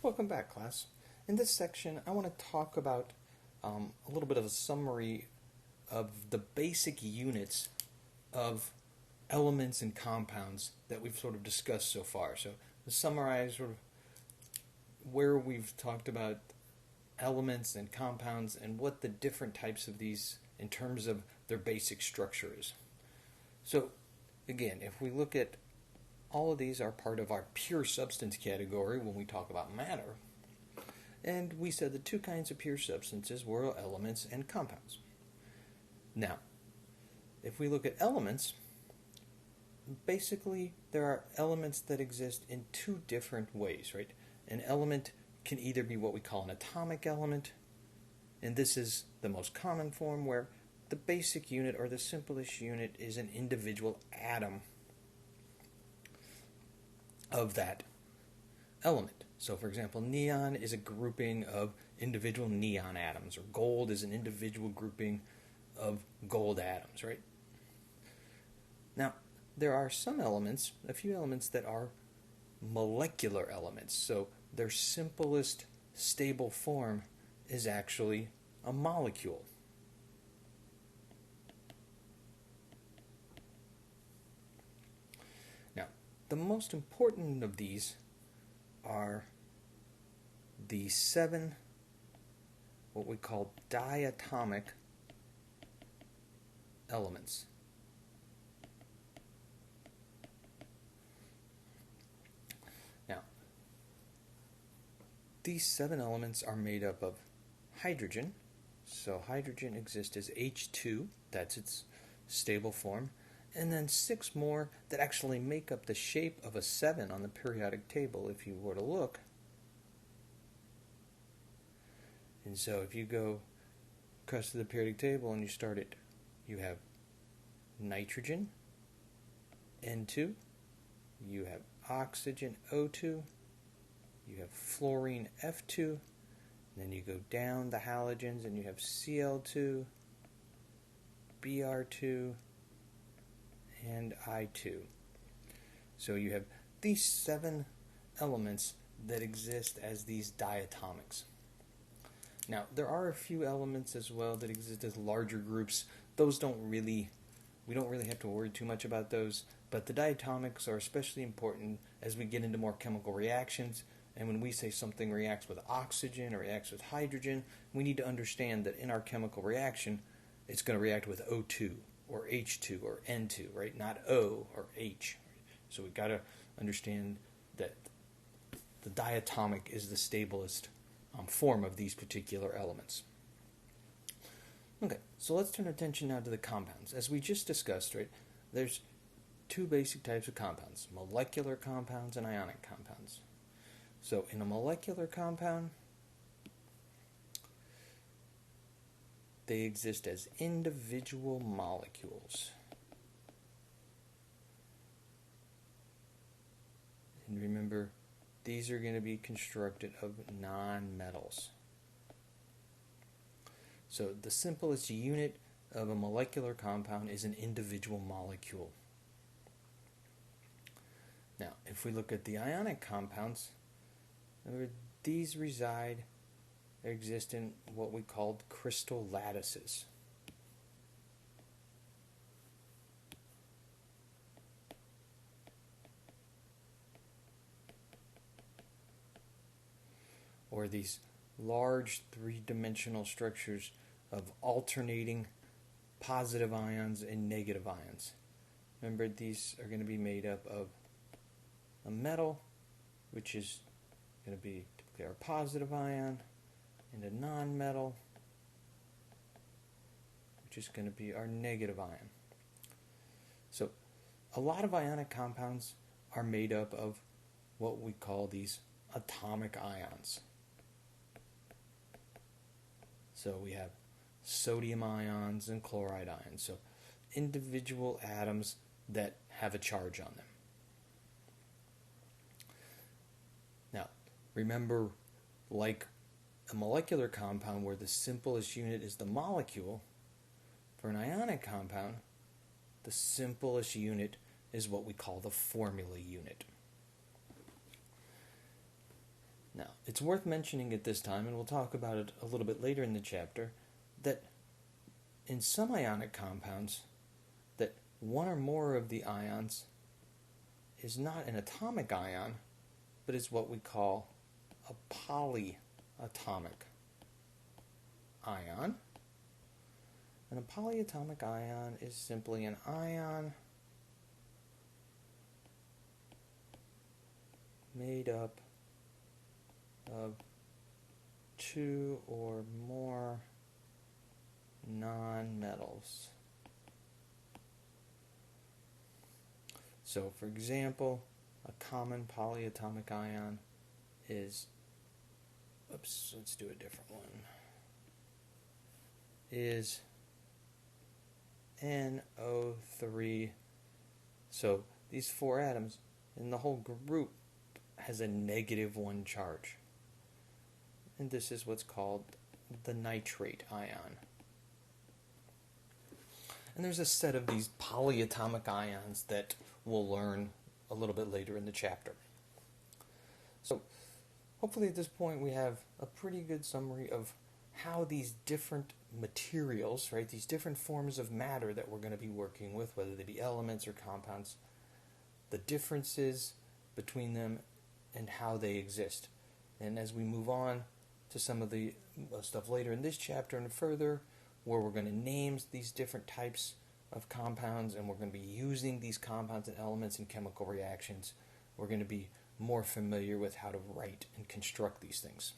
Welcome back, class. In this section, I want to talk about a little bit of a summary of the basic units of elements and compounds that we've sort of discussed so far. So, to summarize sort of where we've talked about elements and compounds and what the different types of these in terms of their basic structure is. So, again, if we look at all of these are part of our pure substance category when we talk about matter. And we said the two kinds of pure substances were elements and compounds. Now, if we look at elements, basically there are elements that exist in two different ways, right? An element can either be what we call an atomic element, and this is the most common form where the basic unit or the simplest unit is an individual atom of that element. So, for example, neon is a grouping of individual neon atoms, or gold is an individual grouping of gold atoms, right? Now, there are some elements, a few elements that are molecular elements. So, their simplest stable form is actually a molecule. The most important of these are the 7, what we call diatomic elements. Now, these 7 elements are made up of hydrogen. So hydrogen exists as H2, that's its stable form. And then 6 more that actually make up the shape of a 7 on the periodic table if you were to look. And so if you go across to the periodic table and you start it, you have nitrogen, N2, you have oxygen, O2, you have fluorine, F2, and then you go down the halogens and you have Cl2, Br2, and I2. So you have these 7 elements that exist as these diatomics. Now, there are a few elements as well that exist as larger groups. Those we don't really have to worry too much about those, but the diatomics are especially important as we get into more chemical reactions. And when we say something reacts with oxygen or reacts with hydrogen, we need to understand that in our chemical reaction, it's going to react with O2. Or H2 or N2, right? Not O or H. So we've got to understand that the diatomic is the stablest form of these particular elements. Okay, so let's turn our attention now to the compounds. As we just discussed, right, there's 2 basic types of compounds, molecular compounds and ionic compounds. So in a molecular compound, they exist as individual molecules. And remember, these are going to be constructed of nonmetals. So the simplest unit of a molecular compound is an individual molecule. Now, if we look at the ionic compounds, remember, these exist in what we called crystal lattices. Or these large 3-dimensional structures of alternating positive ions and negative ions. Remember, these are going to be made up of a metal, which is going to be typically our positive ion, and a non-metal, which is going to be our negative ion. So a lot of ionic compounds are made up of what we call these atomic ions. So we have sodium ions and chloride ions, so individual atoms that have a charge on them. Now, remember, like a molecular compound where the simplest unit is the molecule, for an ionic compound, the simplest unit is what we call the formula unit. Now, it's worth mentioning at this time, and we'll talk about it a little bit later in the chapter, that in some ionic compounds, that one or more of the ions is not an atomic ion, but is what we call a polyatomic ion. And a polyatomic ion is simply an ion made up of two or more nonmetals. So, for example, a common polyatomic ion is, let's do a different one, is NO3. So, these four atoms in the whole group has a -1 charge. And this is what's called the nitrate ion. And there's a set of these polyatomic ions that we'll learn a little bit later in the chapter. So hopefully at this point we have a pretty good summary of how these different materials, right, these different forms of matter that we're going to be working with, whether they be elements or compounds, the differences between them and how they exist. And as we move on to some of the stuff later in this chapter and further, where we're going to name these different types of compounds, and we're going to be using these compounds and elements in chemical reactions, we're going to be more familiar with how to write and construct these things.